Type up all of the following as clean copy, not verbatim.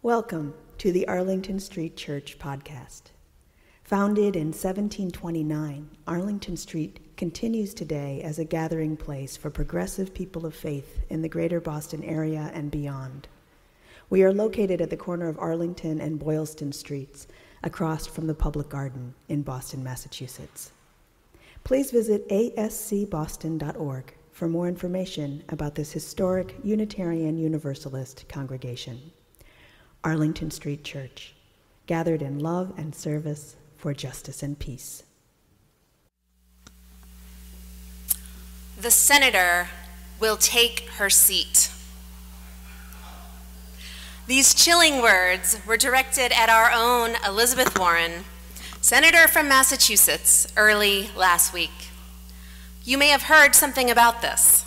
Welcome to the Arlington Street Church podcast. Founded in 1729, Arlington Street continues today as a gathering place for progressive people of faith in the greater Boston area and beyond. We are located at the corner of Arlington and Boylston Streets, across from the Public Garden in Boston, Massachusetts. Please visit ascboston.org for more information about this historic Unitarian Universalist congregation. Arlington Street Church, gathered in love and service for justice and peace. The senator will take her seat. These chilling words were directed at our own Elizabeth Warren, senator from Massachusetts, early last week. You may have heard something about this.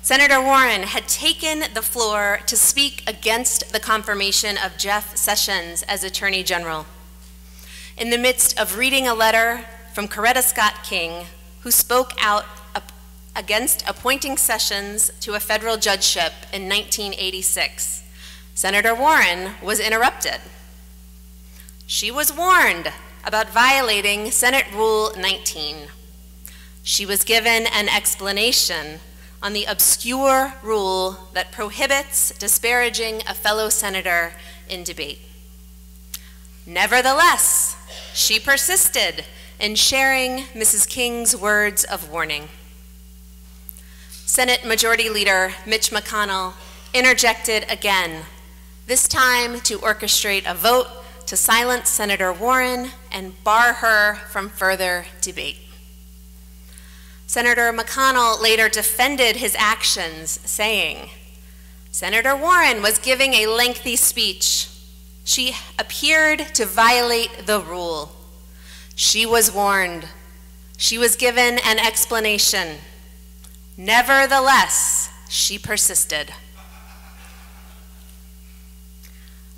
Senator Warren had taken the floor to speak against the confirmation of Jeff Sessions as Attorney General. In the midst of reading a letter from Coretta Scott King, who spoke out against appointing Sessions to a federal judgeship in 1986, Senator Warren was interrupted. She was warned about violating Senate Rule 19. She was given an explanation on the obscure rule that prohibits disparaging a fellow senator in debate. Nevertheless, she persisted in sharing Mrs. King's words of warning. Senate Majority Leader Mitch McConnell interjected again, this time to orchestrate a vote to silence Senator Warren and bar her from further debate. Senator McConnell later defended his actions, saying, Senator Warren was giving a lengthy speech. She appeared to violate the rule. She was warned. She was given an explanation. Nevertheless, she persisted.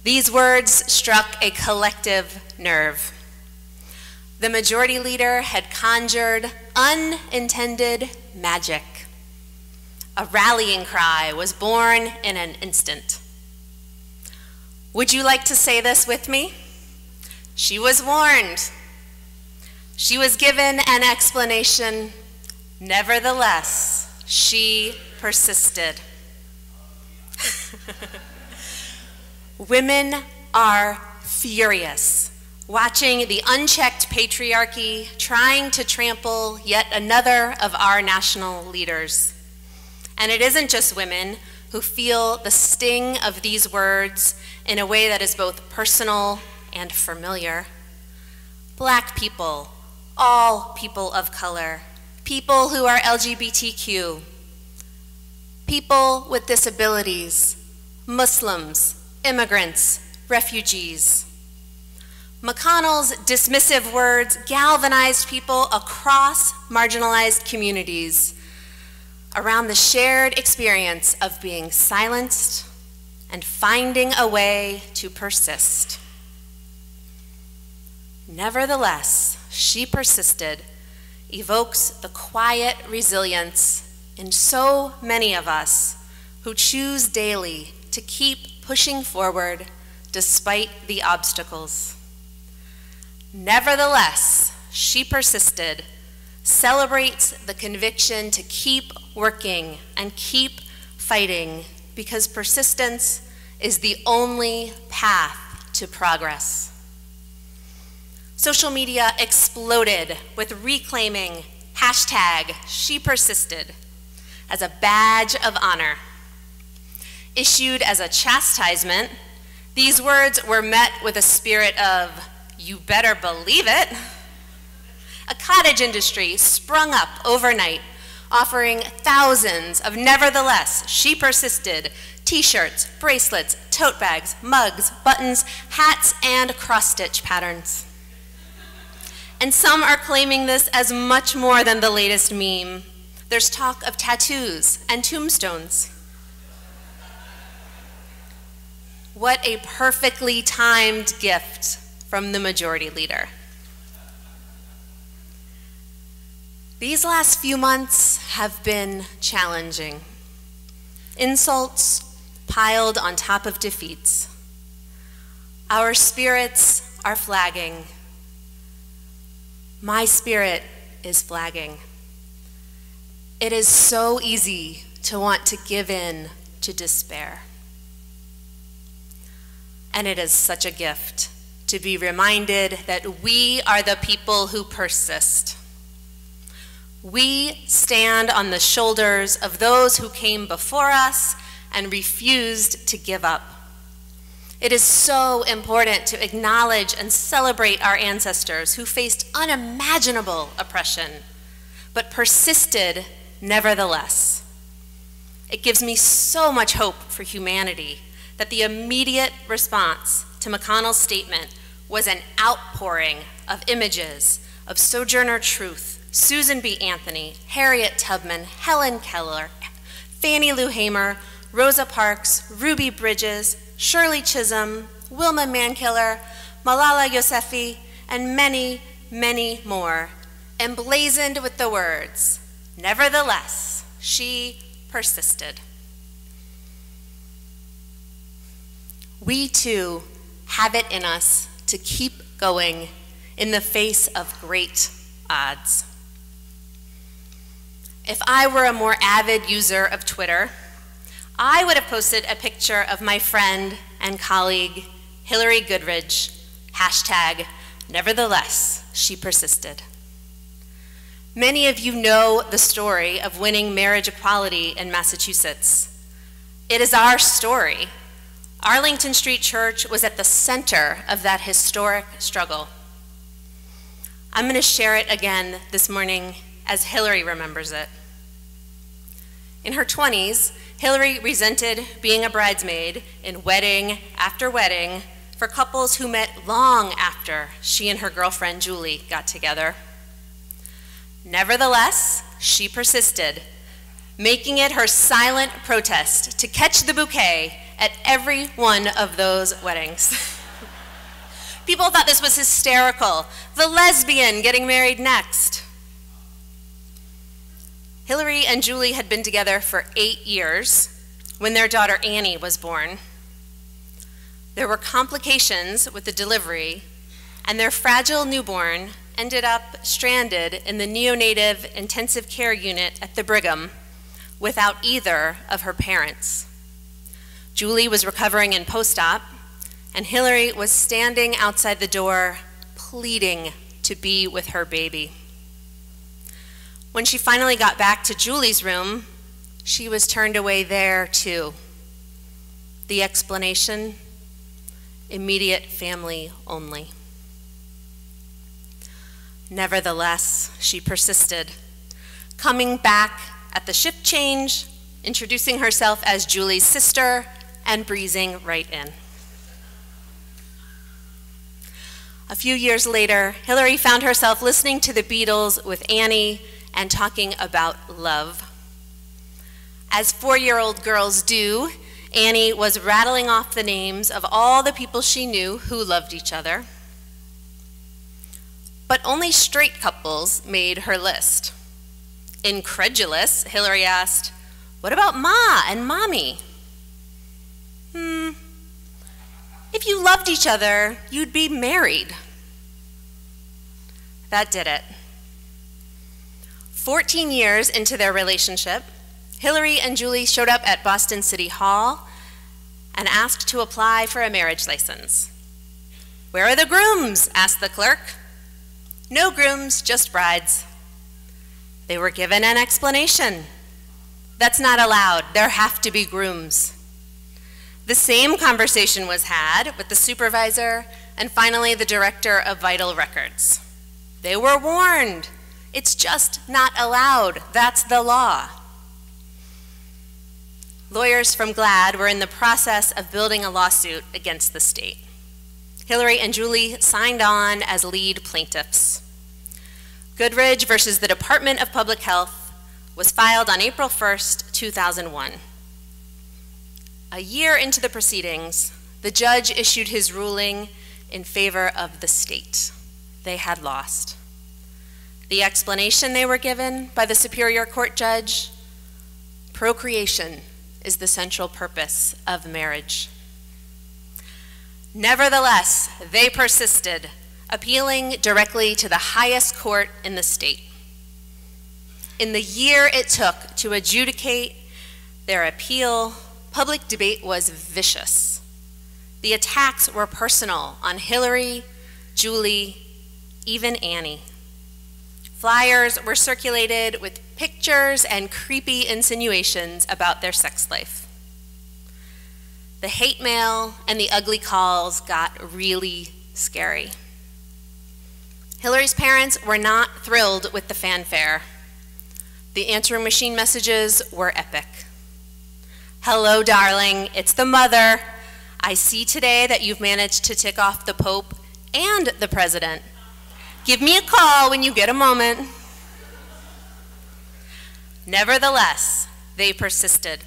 These words struck a collective nerve. The majority leader had conjured unintended magic. A rallying cry was born in an instant. Would you like to say this with me? She was warned. She was given an explanation. Nevertheless, she persisted. Women are furious, watching the unchecked patriarchy trying to trample yet another of our national leaders. And it isn't just women who feel the sting of these words in a way that is both personal and familiar. Black people, all people of color, people who are LGBTQ, people with disabilities, Muslims, immigrants, refugees. McConnell's dismissive words galvanized people across marginalized communities around the shared experience of being silenced and finding a way to persist. Nevertheless, she persisted evokes the quiet resilience in so many of us who choose daily to keep pushing forward despite the obstacles. Nevertheless, she persisted, celebrates the conviction to keep working and keep fighting because persistence is the only path to progress. Social media exploded with reclaiming #ShePersisted as a badge of honor. Issued as a chastisement, these words were met with a spirit of, you better believe it. A cottage industry sprung up overnight, offering thousands of nevertheless, she persisted, t-shirts, bracelets, tote bags, mugs, buttons, hats, and cross-stitch patterns. And some are claiming this as much more than the latest meme. There's talk of tattoos and tombstones. What a perfectly timed gift from the majority leader. These last few months have been challenging. Insults, piled on top of defeats. Our spirits are flagging. My spirit is flagging. It is so easy to want to give in to despair. And it is such a gift to be reminded that we are the people who persist. We stand on the shoulders of those who came before us and refused to give up. It is so important to acknowledge and celebrate our ancestors who faced unimaginable oppression, but persisted nevertheless. It gives me so much hope for humanity that the immediate response to McConnell's statement was an outpouring of images of Sojourner Truth, Susan B. Anthony, Harriet Tubman, Helen Keller, Fannie Lou Hamer, Rosa Parks, Ruby Bridges, Shirley Chisholm, Wilma Mankiller, Malala Yousafzai, and many, many more, emblazoned with the words, "Nevertheless, she persisted." We too have it in us to keep going in the face of great odds. If I were a more avid user of Twitter, I would have posted a picture of my friend and colleague, Hillary Goodridge, hashtag, "Nevertheless, she persisted." Many of you know the story of winning marriage equality in Massachusetts. It is our story. Arlington Street Church was at the center of that historic struggle. I'm going to share it again this morning as Hillary remembers it. In her 20s, Hillary resented being a bridesmaid in wedding after wedding for couples who met long after she and her girlfriend Julie got together. Nevertheless, she persisted, making it her silent protest to catch the bouquet at every one of those weddings. People thought this was hysterical. The lesbian getting married next. Hillary and Julie had been together for 8 years when their daughter Annie was born. There were complications with the delivery, and their fragile newborn ended up stranded in the neonatal intensive care unit at the Brigham without either of her parents. Julie was recovering in post-op, and Hillary was standing outside the door pleading to be with her baby. When she finally got back to Julie's room, she was turned away there too. The explanation? Immediate family only. Nevertheless, she persisted, coming back at the shift change, introducing herself as Julie's sister, and breezing right in. A few years later, Hillary found herself listening to the Beatles with Annie and talking about love. As 4-year-old girls do, Annie was rattling off the names of all the people she knew who loved each other. But only straight couples made her list. Incredulous, Hillary asked, "What about Ma and Mommy?" If you loved each other, you'd be married. That did it. 14 years into their relationship, Hillary and Julie showed up at Boston City Hall and asked to apply for a marriage license. "Where are the grooms?" asked the clerk. "No grooms, just brides." They were given an explanation. "That's not allowed. There have to be grooms." The same conversation was had with the supervisor and finally the director of vital records. They were warned. It's just not allowed. That's the law. Lawyers from GLAAD were in the process of building a lawsuit against the state. Hillary and Julie signed on as lead plaintiffs. Goodridge versus the Department of Public Health was filed on April 1st, 2001. A year into the proceedings, the judge issued his ruling in favor of the state. They had lost. The explanation they were given by the Superior Court judge: procreation is the central purpose of marriage. Nevertheless, they persisted, appealing directly to the highest court in the state. In the year it took to adjudicate their appeal, public debate was vicious. The attacks were personal on Hillary, Julie, even Annie. Flyers were circulated with pictures and creepy insinuations about their sex life. The hate mail and the ugly calls got really scary. Hillary's parents were not thrilled with the fanfare. The answering machine messages were epic. Hello, darling, it's the mother. I see today that you've managed to tick off the Pope and the President. Give me a call when you get a moment. Nevertheless, they persisted.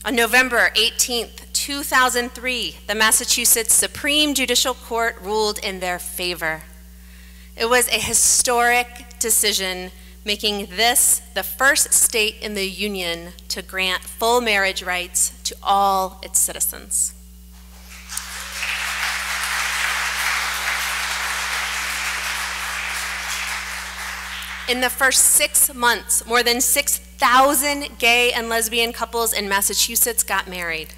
On November 18th, 2003, the Massachusetts Supreme Judicial Court ruled in their favor. It was a historic decision, making this the first state in the Union to grant full marriage rights to all its citizens. In the first 6 months, more than 6,000 gay and lesbian couples in Massachusetts got married.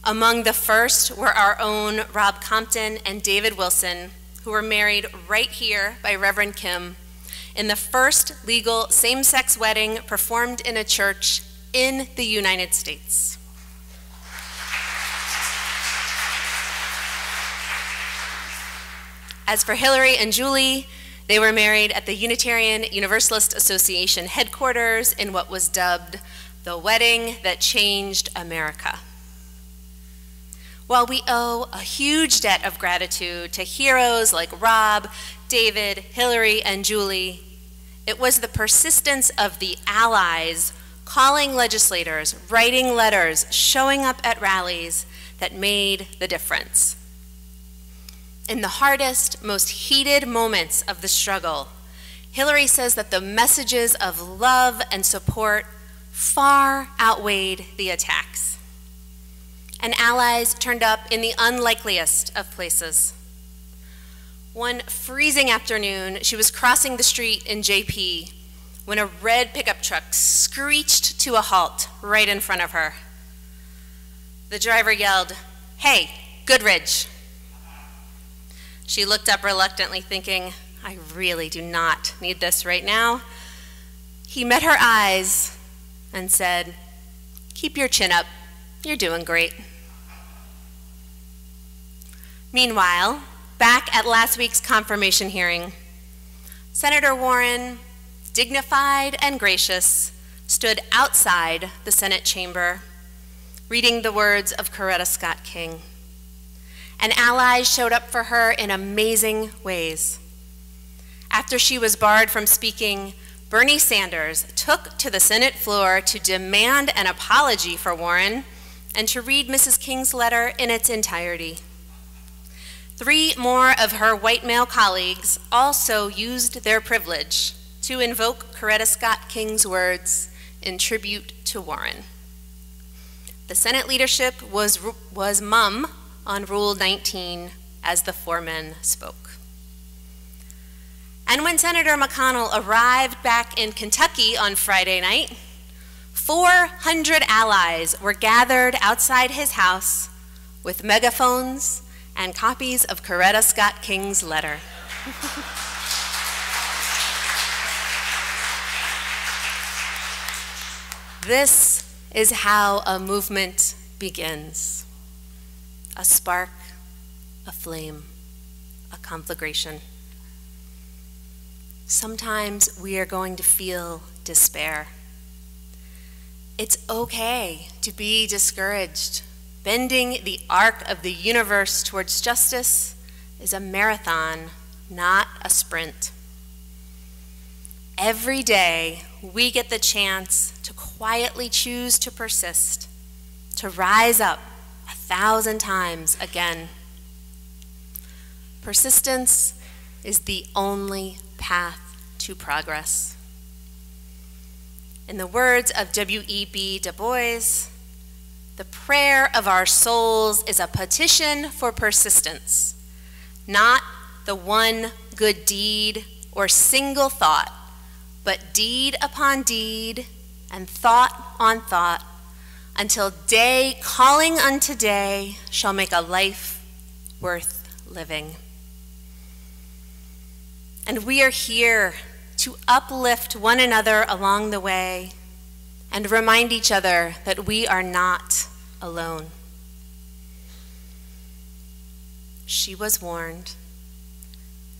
Among the first were our own Rob Compton and David Wilson, who were married right here by Reverend Kim in the first legal same-sex wedding performed in a church in the United States. As for Hillary and Julie, they were married at the Unitarian Universalist Association headquarters in what was dubbed the wedding that changed America. While we owe a huge debt of gratitude to heroes like Rob, David, Hillary, and Julie, it was the persistence of the allies calling legislators, writing letters, showing up at rallies that made the difference. In the hardest, most heated moments of the struggle, Hillary says that the messages of love and support far outweighed the attacks. And allies turned up in the unlikeliest of places. One freezing afternoon, she was crossing the street in JP when a red pickup truck screeched to a halt right in front of her. The driver yelled, "Hey, Goodridge." She looked up reluctantly, thinking, I really do not need this right now. He met her eyes and said, "Keep your chin up. You're doing great." Meanwhile, back at last week's confirmation hearing, Senator Warren, dignified and gracious, stood outside the Senate chamber, reading the words of Coretta Scott King. And allies showed up for her in amazing ways. After she was barred from speaking, Bernie Sanders took to the Senate floor to demand an apology for Warren and to read Mrs. King's letter in its entirety. 3 more of her white male colleagues also used their privilege to invoke Coretta Scott King's words in tribute to Warren. The Senate leadership was mum on Rule 19 as the 4 men spoke. And when Senator McConnell arrived back in Kentucky on Friday night, 400 allies were gathered outside his house with megaphones and copies of Coretta Scott King's letter. This is how a movement begins. A spark, a flame, a conflagration. Sometimes we are going to feel despair. It's okay to be discouraged. Bending the arc of the universe towards justice is a marathon, not a sprint. Every day, we get the chance to quietly choose to persist, to rise up 1,000 times again. Persistence is the only path to progress. In the words of W.E.B. Du Bois, the prayer of our souls is a petition for persistence, not the one good deed or single thought, but deed upon deed and thought on thought, until day calling unto day shall make a life worth living. And we are here to uplift one another along the way and remind each other that we are not alone. She was warned.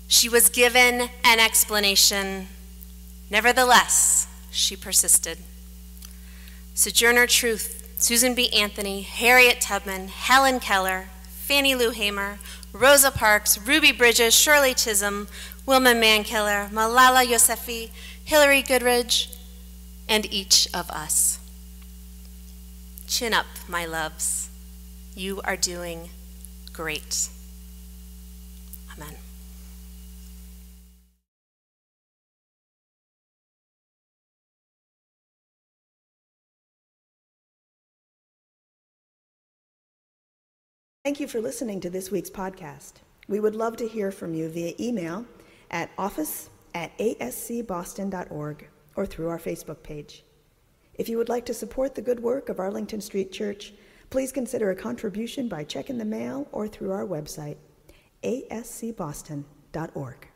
She was given an explanation. Nevertheless, she persisted. Sojourner Truth, Susan B. Anthony, Harriet Tubman, Helen Keller, Fannie Lou Hamer, Rosa Parks, Ruby Bridges, Shirley Chisholm, Wilma Mankiller, Malala Yousafzai, Hillary Goodridge, and each of us. Chin up, my loves. You are doing great. Amen. Thank you for listening to this week's podcast. We would love to hear from you via email at office@ascboston.org or through our Facebook page. If you would like to support the good work of Arlington Street Church, please consider a contribution by check in the mail or through our website, ascboston.org.